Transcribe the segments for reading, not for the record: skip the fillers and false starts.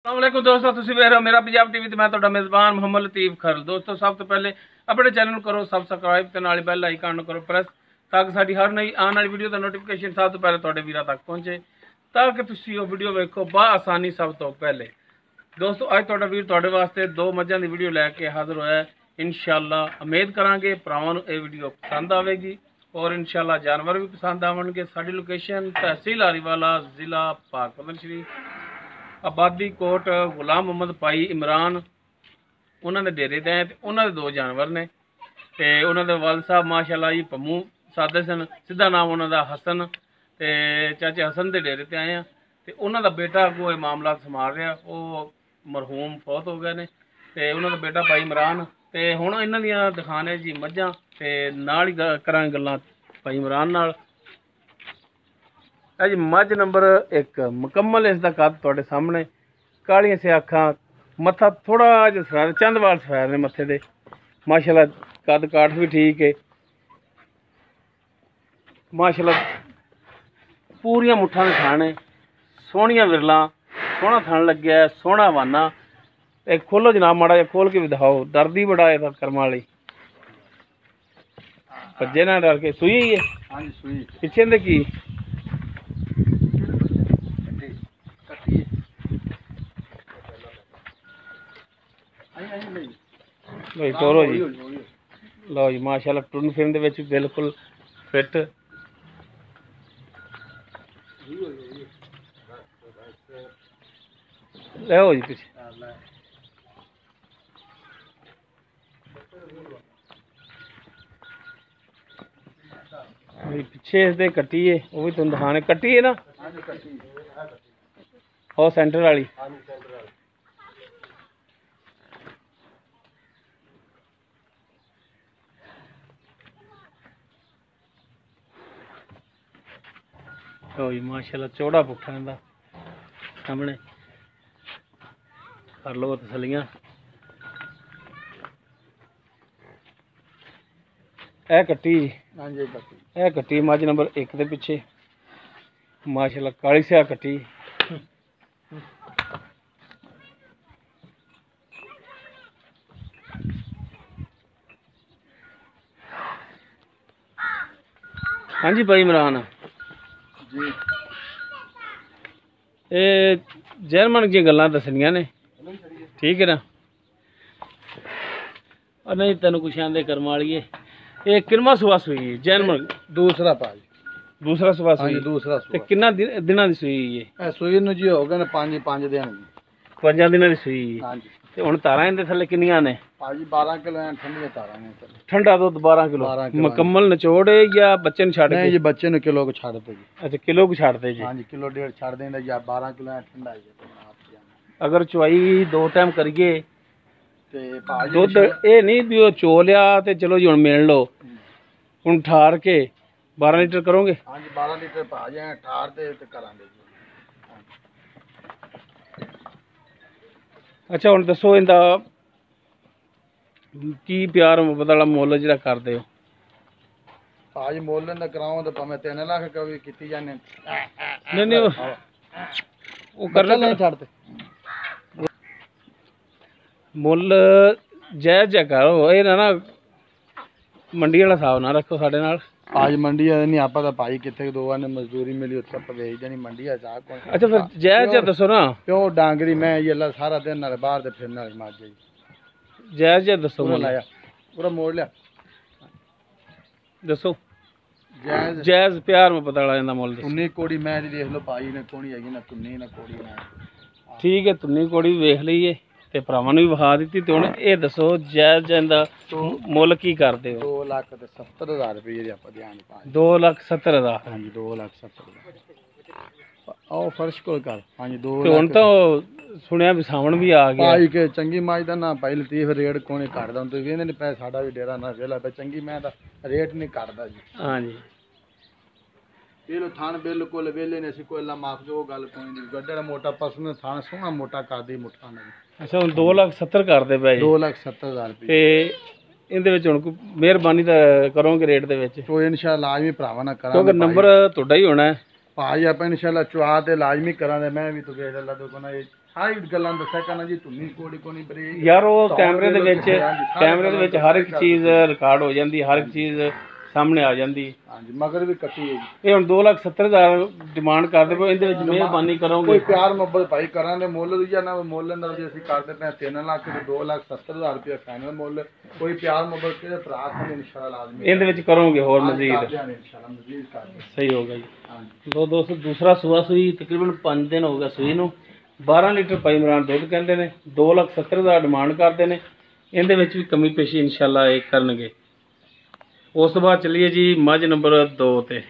अस्सलामुअलैकुम दोस्तों, तुसीं वेख रहे हो मेरा पंजाब टीवी ते मैं तुहाडा मेज़बान मुहम्मद लतीफ़ खर। दोस्तों सब तो पहले अपने चैनल नूं करो सबसक्राइब ते नाल बैल आइकन नूं करो प्रेस ताकि साडी हर नई आने वाली वीडियो दा नोटिफिकेशन सब तो पहले तुहाडे वीरां तक पहुंचे ताकि तुसीं वो वीडियो वेखो आसानी सब तो पहले। दोस्तों अज तुहाडा वीर तुहाडे वास्ते दो मझां दी वीडियो लैके हाज़र होया है। इंशाअल्लाह उम्मीद करांगे भरावां नूं ये वीडियो पसंद आवेगी और इंशाअल्लाह जानवर भी पसंद आवणगे। साडी लोकेशन तहसील हरीवाला, जिला पाकपतन शरीफ, आबादी कोट गुलाम मुहम्मद पाई इमरान उन्होंने डेरे ते आए ते उन्होंने दो जानवर ने ते उन्होंने वाल साहब माशाअल्लाह जी पम्मू सादे सन, सीधा नाम उन्होंने हसन ते चाचे हसन के डेरे ते आए हैं ते उन्हों का बेटा अगों मामला संभाल रहा, वो मरहूम फौत हो गए ने ते उन्हों का बेटा भाई इमरान ते हुण इन्हां दियां दिखाने जी मझां ते नाल ही करांगे गल्लां भाई इमरान नाल। जी मझ नंबर 1 मुकम्मल इसका कद तुहाडे सामने, कालियां से अखां, मत्था थोड़ा जिहा सफेद, चंद वाल सफेद ने मत्थे दे, माशाअल्लाह कद काठ भी ठीक है माशाअल्लाह, पूरियां मुठ्ठां दे थान है, सोहणियां विरलां, सोहना थन लग्या, सोहना वाना। एक खोलो जनाब, माड़ा जिहा खोल के भी दिखाओ, डरदी बड़ा है कर्मा वाली, भज्जे ना डर के। सूई है? हाँ जी सूई। पिछे दे की भाई तोरो जी, लो जी माशाअल्लाह टुरन फिरन दे विच बिल्कुल फिट। लो जी पिछे पिछे इसदे कट्टी है, वो भी तुम दिखाने कट्टी है ना, और सेंटर वाली लो जी माशाअल्लाह चौड़ा पुट्ठा इहदा सामने कर लो तसलियां। ए कट्टी, हाँ जी ए कट्टी मझ नंबर 1 के पिछे माशाअल्लाह काली स्याह कट्टी। हाँ जी भाई इमरान जी, ये जर्मन की गल्लां दसनियां ने, ठीक है ना, और नहीं तेन कुछ आंदे कर्म वाली। ये किनवा सुबह सुई जर्मन? दूसरा पाजी, दूसरा सुबह सुई। दूसरा सुबह कितना दिना दी सुई? ये सुई नूं जी हो गए ने 5 दिन, 5 दिनां दी सुई। हाँ जी। ते हुण तारां इहदे थल्ले किन्नियां ने? पाजी 12 किलो हैं, ठंडी तारां ने। ठंडा दुध 12 किलो मुकम्मल निचोड़ है या बच्चे ने छड़ के? नहीं जी बच्चे ने किलो को छड़ दे जी। अच्छा किलो को छड़ दे जी। हाँ जी किलो डेढ़ छड़ देंगे या 12 किलो है ठंडा है। अगर चुआई 2 टाइम करिए ते दुध ये नहीं भी वो चो लिया ते चलो जी हुण मेल लो, हुण ठार के 12 लीटर करोगे? हाँ जी 12 लीटर पा जाए ठार दे ते करांगे जी। अच्छा हुण दसो इंदा की प्यार मुहब्बत वाला मुੱਲ ਜਿਹੜਾ ਕਰਦੇ ਹੋ? भाजी मोल दा कराओ तो भाਵੇਂ 3 लाख कभी कीती जाने। नहीं वो करना नहीं छाड़ते मुੱਲ जायज़ जा करो, ये ना मंडी वाला हिसाब ना रखो साडे नाल। आज मंडी नहीं आपा दा भाई किथे दो ने मजदूरी मिली उत्थे आप वेच देनी मंडी हिसाब कोई। अच्छा फिर जायज़ जा दसो ना। प्यो डांगरी मैं ये अल्लाह सारा दिन नाले बाहर ते फिरने वाली मार जाई। जायज़ जा दसो लाया पूरा मोड़ लिया दसो। जायज़ जायज़ प्यार में पता वाला मुੱਲ दसो। उन्नी कोड़ी मैं देख लो भाई ने कोनी हैगी ना तुन्नी ना कोड़ी ना। ठीक है तुन्नी कोड़ी वेख लईए ते भरावां नूं भी विखा दित्ती ते हुण ये दसो जायज़ इहदा मुੱਲ की करदे हो? 2,70,000 रुपये जी आप ध्यान पा। 2,70,000? हाँ जी 2,70,000 आओ फर्श को कर। हाँ जी 2 हुण तो सुनिया भी सावण भी आ गया भाई के चंगी माई दा ना भाई लतीफ रेट कोने घटदा तुसीं वेंदे ने पैसे साडा भी डेरा ना वेला पे चंगी मैं दा रेट नहीं घटदा जी। हाँ जी ये लो थान बिल्कुल वेले ने सी कोई ला माफ जो गल कोई नहीं गड्डा मोटा पसंद थान सोहना मोटा कर दी मुठा ने। अच्छा हुण 2,70,000 करदे पए? 2,70,000 रुपये ते इहदे विच हुण कोई मेहरबानी तां करोगे रेट दे विच? तो इंशाअल्लाह लाजमी भरावां ना करा क्योंकि नंबर तुहाडा ही होना है भाई आप इंशाअल्लाह चुहा ते लाजमी करा दे मैं भी तो वेख ला तो कोना ਸਾਰੀ ਗੱਲਾਂ ਦੱਸਿਆ ਕਰਨਾ ਜੀ, ਧੁੰਨੀ ਕੋੜੀ ਕੋਣੀ ਬਰੀਕ ਯਾਰ ਉਹ ਕੈਮਰੇ ਦੇ ਵਿੱਚ ਹਰ ਇੱਕ ਚੀਜ਼ ਰਿਕਾਰਡ ਹੋ ਜਾਂਦੀ, ਹਰ ਇੱਕ ਚੀਜ਼ ਸਾਹਮਣੇ ਆ ਜਾਂਦੀ। ਹਾਂਜੀ ਮਗਰ ਵੀ ਕੱਟੀ ਹੈ ਜੀ। ਇਹ ਹੁਣ 2,70,000 ਡਿਮਾਂਡ ਕਰਦੇ ਪਏ, ਇਹਦੇ ਵਿੱਚ ਮਿਹਰਬਾਨੀ ਕਰੋਗੇ? ਕੋਈ ਪਿਆਰ ਮੁਹੱਬਤ ਭਾਈ ਕਰਾਂਗੇ, ਮੁੱਲ ਦੀ ਜਾਂ ਨਾ ਮੁੱਲ ਨਾਲ ਜੀ ਅਸੀਂ ਕਰਦੇ ਪਏ 3 ਲੱਖ ਤੇ 2,70,000 ਰੁਪਏ ਫਾਈਨਲ ਮੁੱਲ। ਕੋਈ ਪਿਆਰ ਮੁਹੱਬਤ ਕਿਹਦੇ ਭਰਾ ਕੋਲ ਇਨਸ਼ਾਅੱਲਾ ਲਾਜ਼ਮੀ ਇਹਦੇ ਵਿੱਚ ਕਰੋਗੇ ਹੋਰ ਮਜ਼ੀਦ? ਇਨਸ਼ਾਅੱਲਾ ਮਜ਼ੀਦ ਕਰਦੇ। ਸਹੀ ਹੋ ਗਿਆ ਜੀ। ਹਾਂਜੀ ਦੋਸਤੋ ਦੂਸਰਾ ਸੂਆ ਸੂਈ ਤਕਰੀਬਨ 5 ਦਿਨ ਹੋ ਗਿਆ ਸੂਈ ਨੂੰ। 12 ਲੀਟਰ ਭਾਈ ਇਮਰਾਨ ਦੁੱਧ ਕਹਿੰਦੇ ਨੇ, 2,70,000 ਡਿਮਾਂਡ ਕਰਦੇ ਨੇ। ਇਹਦੇ ਵਿੱਚ ਵੀ ਕਮੀ ਪੇਸ਼ੀ ਇਨਸ਼ਾਅੱਲਾ ਇਹ ਕਰਨਗੇ। ਉਸ ਤੋਂ ਬਾਅਦ ਚੱਲੀਏ ਜੀ ਮੱਝ ਨੰਬਰ 2 ਤੇ।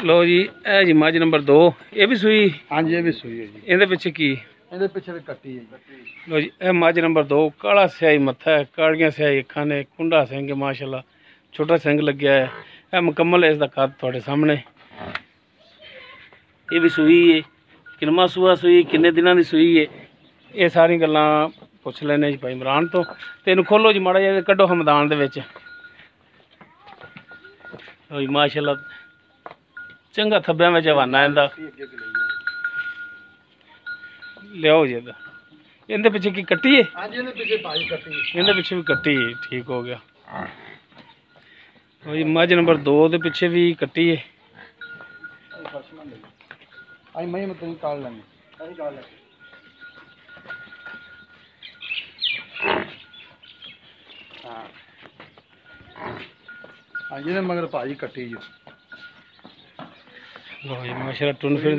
ਲਓ ਜੀ ਇਹ ਜੀ ਮੱਝ ਨੰਬਰ 2, ਇਹ ਵੀ ਸੂਈ? ਹਾਂਜੀ ਇਹ ਵੀ ਸੂਈ ਹੈ ਜੀ। ਇਹਦੇ ਪਿੱਛੇ ਕੀ? ਇਹਦੇ ਪਿੱਛੇ ਵੀ ਕੱਟੀ ਹੈ ਜੀ। ਲਓ ਜੀ ਇਹ ਮੱਝ ਨੰਬਰ 2, ਕਾਲਾ ਸਿਆਹੀ ਮੱਥਾ ਹੈ, ਕਾਲੀਆਂ ਸਿਆਹੀ ਅੱਖਾਂ ਨੇ, ਕੁੰਡਾ ਸਿੰਘ ਮਾਸ਼ਾਅੱਲਾ, ਛੋਟਾ ਸਿੰਘ ਲੱਗਿਆ ਹੈ। ਇਹ ਮੁਕੰਮਲ ਇਸ ਦਾ ਕੱਦ ਤੁਹਾਡੇ ਸਾਹਮਣੇ। ਇਹ ਵੀ ਸੂਈ ਹੈ, ਕਿੰਨਾ ਸੂਆ ਸੂਈ, ਕਿੰਨੇ ਦਿਨਾਂ ਦੀ ਸੂਈ ਹੈ, ਇਹ ਸਾਰੀ ਗੱਲਾਂ ਪੁੱਛ ਲੈਣੇ ਜੀ ਭਾਈ ਇਮਰਾਨ ਤੋਂ। ਤੇ ਇਹਨੂੰ ਖੋਲੋ ਜੀ ਮਾੜਾ ਜਿਹਾ, ਕੱਢੋ ਹਮਦਾਨ ਦੇ ਵਿੱਚ। ਲਓ ਜੀ ਮਾਸ਼ਾਅੱਲਾ ਚੰਗਾ ਥੱਬਿਆਂ ਵਿੱਚ ਹਵਾਨਾ ਇਹਦਾ। ਲਿਆਓ ਜੀ ਇਹਦਾ। ਇਹਦੇ ਪਿੱਛੇ ਕੀ ਕੱਟੀ ਹੈ? ਹਾਂਜੀ ਇਹਦੇ ਪਿੱਛੇ ਭਾਈ ਕੱਟੀ ਹੈ। ਇਹਦੇ ਪਿੱਛੇ ਵੀ ਕੱਟੀ ਹੈ, ਠੀਕ ਹੋ ਗਿਆ। ਲਓ ਜੀ ਮੱਝ ਨੰਬਰ 2 ਦੇ ਪਿੱਛੇ ਵੀ ਕੱਟੀ ਹੈ। आई मई में तुम काट लेंगे, सही काट लेंगे। हाँ जी मगर भाजी कट्टी जी। ਲਓ ਜੀ ਮਾਸ਼ਾਅੱਲਾ ਟੁਨ ਫਿਰ।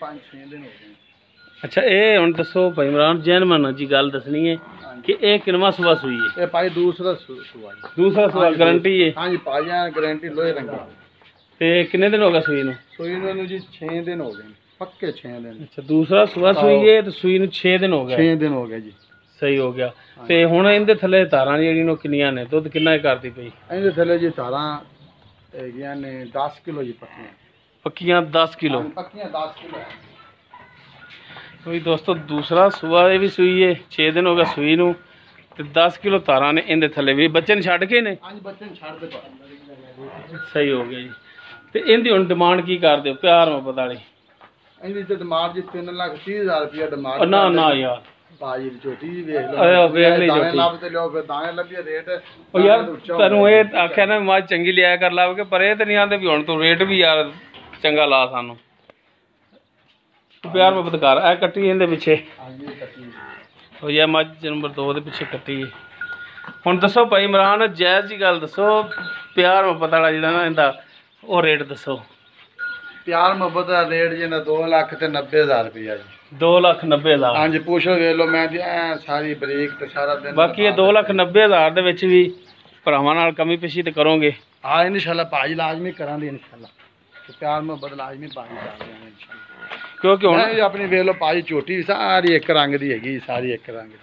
5-6 दिन हो गए। ਅੱਛਾ ਇਹ ਹੁਣ ਦੱਸੋ ਭਾਈ ਇਮਰਾਨ ਜੈਨਮਨ ਜੀ ਗੱਲ ਦੱਸਣੀ ਹੈ ਕਿ ਇਹ ਕਿੰਨਵਾਂ ਸੂਆ ਸੂਈ ਹੈ? ਇਹ ਭਾਈ ਦੂਸਰਾ ਸੂਆ। ਦੂਸਰਾ ਸੂਆ ਗਾਰੰਟੀ ਹੈ? ਹਾਂਜੀ ਭਾਈਆਂ ਗਾਰੰਟੀ ਲੋਹੇ ਰੰਗੀ। ਤੇ ਕਿੰਨੇ ਦਿਨ ਹੋ ਗਏ ਸੂਈ ਨੂੰ? ਸੂਈ ਨੂੰ ਜੀ 6 दिन हो गए, पक्के 6 दिन। ਅੱਛਾ ਦੂਸਰਾ ਸੂਆ ਸੂਈ ਹੈ ਤੇ ਸੂਈ ਨੂੰ 6 ਦਿਨ ਹੋ ਗਏ। 6 दिन हो गए जी। ਸਹੀ ਹੋ ਗਿਆ। ਤੇ ਹੁਣ ਇਹਦੇ ਥੱਲੇ ਧਾਰਾਂ ਜਿਹੜੀਆਂ ਨੂੰ ਕਿੰਨੀਆਂ ਨੇ, ਦੁੱਧ ਕਿੰਨਾ ਕਰਦੀ ਪਈ? ਇਹਦੇ ਥੱਲੇ ਜੀ ਧਾਰਾਂ ਹੈਗੀਆਂ ਨੇ 10 ਕਿਲੋ ਜੀ ਪੱਕੀਆਂ। ਪੱਕੀਆਂ 10 ਕਿਲੋ? ਪੱਕੀਆਂ 10 ਕਿਲੋ। ਕੋਈ ਦੋਸਤੋ ਦੂਸਰਾ ਸੂਆ ਇਹ ਵੀ ਸੂਈ ਹੈ, 6 ਦਿਨ ਹੋ ਗਏ ਸੂਈ ਨੂੰ ਤੇ 10 ਕਿਲੋ ਧਾਰਾਂ ਨੇ ਇਹਦੇ ਥੱਲੇ ਵੀ। ਬੱਚੇ ਨੂੰ ਛੱਡ ਕੇ ਨੇ? ਹਾਂਜੀ ਬੱਚੇ ਨੂੰ ਛੱਡ ਦੇ। ਸਹੀ ਹੋ ਗਿਆ ਜੀ। ਤੇ ਇਹਦੀ ਹੁਣ ਡਿਮਾਂਡ ਕੀ ਕਰਦੇ ਹੋ ਪਿਆਰ ਮੁਹੱਬਤ ਵਾਲੀ? ਇਹਦੀ ਤੇ ਡਿਮਾਂਡ ਜੀ 3,30,000 ਰੁਪਏ ਡਿਮਾਂਡ। ਨਾ ਨਾ ਯਾਰ ਬਾਜੀ ਦੀ ਛੋਟੀ ਜੀ ਵੇਖ ਲਓ। ਵੇਖ ਲਈ ਦਾਣੇ ਛੋਟੀ। ਲੱਭ ਤੇ ਲਿਓ, ਫਿਰ ਦਾਣੇ ਲੱਭੀਏ ਰੇਟ। ਉਹ ਯਾਰ ਤੈਨੂੰ ਇਹ ਆਖਿਆ ਨਾ ਮੱਝ ਚੰਗੀ ਲਿਆ ਕਰ ਲੱਭ ਕੇ, ਪਰ ਇਹ ਤੇ ਨਹੀਂ ਆਂਦੇ ਵੀ ਹੁਣ ਤੂੰ ਰੇਟ ਵੀ ਯਾਰ ਚੰਗਾ ਲਾ ਸਾਨੂੰ। ਪਿਆਰ ਮੁਹੱਬਤ ਕਰ। ਇਹ ਕੱਟੀ ਇਹਦੇ ਪਿੱਛੇ। ਹਾਂਜੀ ਕੱਟੀ। ਉਹ ਯਾਰ ਮੱਝ ਨੰਬਰ 2 ਦੇ ਪਿੱਛੇ ਕੱਟੀ। ਹੁਣ ਦੱਸੋ ਭਾਈ ਇਮਰਾਨ ਜਾਇਜ਼ ਜੀ ਗੱਲ ਦੱਸੋ, ਪਿਆਰ ਮੁਹੱਬਤ ਵਾਲਾ ਜਿਹੜਾ ਨਾ ਇਹਦਾ ਉਹ ਰੇਟ ਦੱਸੋ। ਪਿਆਰ ਮੁਹੱਬਤ ਦਾ ਰੇਟ ਜੀ ਨਾ 2,90,000 ਰੁਪਇਆ ਜੀ। 2,90,000? ਹਾਂਜੀ ਪੁੱਛ ਵੇਖ ਲਓ। ਮੈਂ ਜੀ ਸਾਰੀ ਬਰੀਕ ਤੇ ਸਾਰਾ ਦਿਨ। ਬਾਕੀ ਇਹ 2,90,000 ਦੇ ਵਿੱਚ ਵੀ ਭਰਾਵਾਂ ਨਾਲ ਕਮੀ ਪੇਸ਼ੀ ਤੇ ਕਰੋਗੇ? ਹਾਂ ਇਨਸ਼ਾਅੱਲਾ ਭਾਜੀ ਲਾਜ਼ਮੀ ਕਰਾਂਗੇ ਇਨਸ਼ਾਅੱਲਾ। ਤੇ ਪਿਆਰ ਮੁਹੱਬਤ ਲਾਜ਼ਮੀ ਭਾਜੀ ਕਰਾਂਗੇ ਇਨਸ਼ਾਅੱਲਾ। ਕਿਉਂਕਿ ਹੁਣ ਇਹ ਆਪਣੀ ਵੇਖ ਲਓ ਭਾਜੀ ਝੋਟੀ ਸਾਰੀ ਇੱਕ ਰੰਗ ਦੀ ਹੈਗੀ, ਸਾਰੀ ਇੱਕ ਰੰਗ ਦੀ।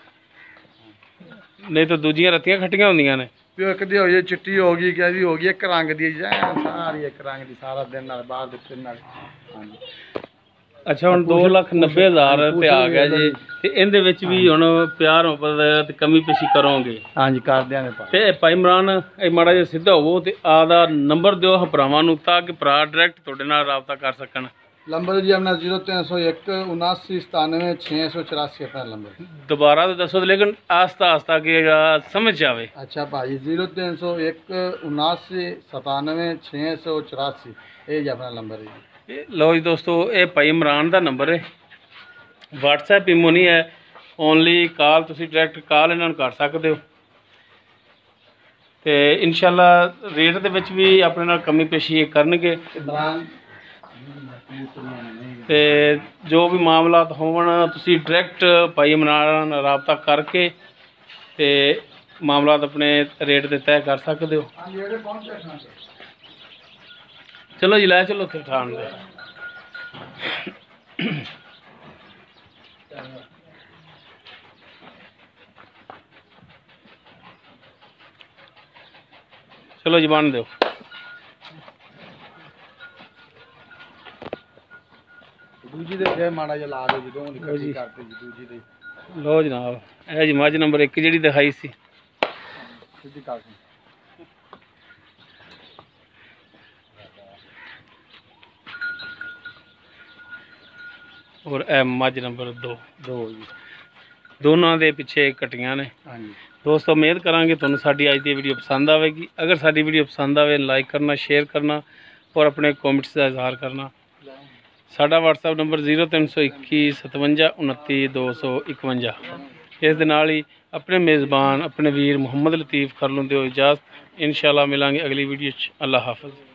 ਨਹੀਂ ਤਾਂ ਦੂਜੀਆਂ ਰੱਤੀਆਂ ਖੱਟੀਆਂ ਹੁੰਦੀਆਂ ਨੇ। ਵੀ ਇੱਕ ਦੀ ਹੋਈ ਚਿੱਟੀ ਹੋ ਗਈ, ਕਿਹਦੀ ਹੋ ਗਈ ਇੱਕ ਰੰਗ ਦੀ, ਸਾਰੀ ਇੱਕ ਰੰਗ ਦੀ, ਸਾਰਾ ਦਿਨ ਨਾਲ ਬਾਹਰ ਦੇ ਫਿਰ ਨਾਲ। ਹਾਂਜੀ ਅੱਛਾ ਹੁਣ 2,90,000 ਤੇ ਆ ਗਿਆ ਜੀ, ਤੇ ਇਹਦੇ ਵਿੱਚ ਵੀ ਹੁਣ ਪਿਆਰ ਮੁਹੱਬਤ ਤੇ ਕਮੀ ਪੇਸ਼ੀ ਕਰੋਗੇ? ਹਾਂਜੀ ਕਰਦਿਆਂ ਨੇ। ਤੇ ਭਾਈ ਇਮਰਾਨ ਇਹ ਮਾੜਾ ਜਿਹਾ ਸਿੱਧਾ ਹੋਵੋ ਤੇ ਆਦਾ ਨੰਬਰ ਦਿਓ ਭਰਾਵਾਂ ਨੂੰ ਤਾਂ ਕਿ ਭਰਾ ਡਾਇਰੈਕਟ ਤੁਹਾਡੇ ਨਾਲ ਰਾਬਤਾ ਕਰ ਸਕਣ। ਨੰਬਰ ਜੀ ਆਪਣਾ 0301 79 97 684 ਆਪਣਾ ਨੰਬਰ। ਦੁਬਾਰਾ ਤਾਂ ਦੱਸੋ ਲੇਕਿਨ ਆਸਤਾ ਆਸਤਾ ਕਿ ਸਮਝ ਆਵੇ। ਅੱਛਾ ਭਾਜੀ 0301 79 97 684 ਇਹ ਜੀ ਆਪਣਾ ਨੰਬਰ ਹੈ। ਲਓ ਜੀ ਦੋਸਤੋ ਇਹ ਭਾਈ ਇਮਰਾਨ ਦਾ ਨੰਬਰ ਹੈ, WhatsApp ਇਮੋ ਨਹੀਂ ਹੈ, ਓਨਲੀ ਕਾਲ। ਤੁਸੀਂ ਡਾਇਰੈਕਟ ਕਾਲ ਇਹਨਾਂ ਨੂੰ ਕਰ ਸਕਦੇ ਹੋ। ਤੇ ਇਨਸ਼ਾਅੱਲਾ ਰੇਟ ਦੇ ਵਿੱਚ ਵੀ ਆਪਣੇ ਨਾਲ ਕਮੀ ਪੇਸ਼ੀ ਕਰਨਗੇ। ਤੇ ਜੋ ਵੀ ਮਾਮਲਾਤ ਹੋਣ ਤੁਸੀਂ ਡਾਇਰੈਕਟ ਭਾਈ ਇਮਰਾਨ ਨਾਲ ਰਾਬਤਾ ਕਰਕੇ ਤੇ ਮਾਮਲਾਤ ਆਪਣੇ ਰੇਟ ਦੇ ਤੈਅ ਕਰ ਸਕਦੇ ਹੋ। ਚਲੋ ਜੀ ਲੈ ਚਲੋ ਉੱਥੇ ਠਾਣ ਦੇ। ਚਲੋ ਜੀ ਬੰਨ ਦਿਓ। ਦੂਜੀ ਦੇ ਮਾੜਾ ਜਿਹਾ ਲਾ ਦਿਓ ਜਦੋਂ ਇਕੱਠੀ ਕਰਦੇ ਜੀ ਦੂਜੀ ਦੇ। ਲਓ ਜਨਾਬ ਇਹ ਜੀ ਮੱਝ ਨੰਬਰ 1 ਜਿਹੜੀ ਦਿਖਾਈ ਸੀ। ਸਿੱਧੀ ਕਰ ਔਰ ਇਹ ਮੱਝ ਨੰਬਰ 2 ਜੀ ਦੋਨਾਂ ਦੇ ਪਿੱਛੇ ਕਟੀਆਂ ਨੇ। ਹਾਂਜੀ ਦੋਸਤੋ ਉਮੀਦ ਕਰਾਂਗੇ ਤੁਹਾਨੂੰ ਸਾਡੀ ਅੱਜ ਦੀ ਵੀਡੀਓ ਪਸੰਦ ਆਵੇਗੀ। ਅਗਰ ਸਾਡੀ ਵੀਡੀਓ ਪਸੰਦ ਆਵੇ ਲਾਈਕ ਕਰਨਾ, ਸ਼ੇਅਰ ਕਰਨਾ ਔਰ ਆਪਣੇ ਕਮੈਂਟਸ ਦਾ ਇਜ਼ਹਾਰ ਕਰਨਾ। ਸਾਡਾ WhatsApp ਨੰਬਰ 0321 57 29 251। ਇਸ ਦੇ ਨਾਲ ਹੀ ਆਪਣੇ ਮੇਜ਼ਬਾਨ ਆਪਣੇ ਵੀਰ ਮੁਹੰਮਦ ਲਤੀਫ ਖਰਲੋਂ ਦਿਓ ਇਜਾਜ਼ਤ। इंशाल्लाह मिलांगे अगली वीडियो। अल्लाह हाफ़िज़।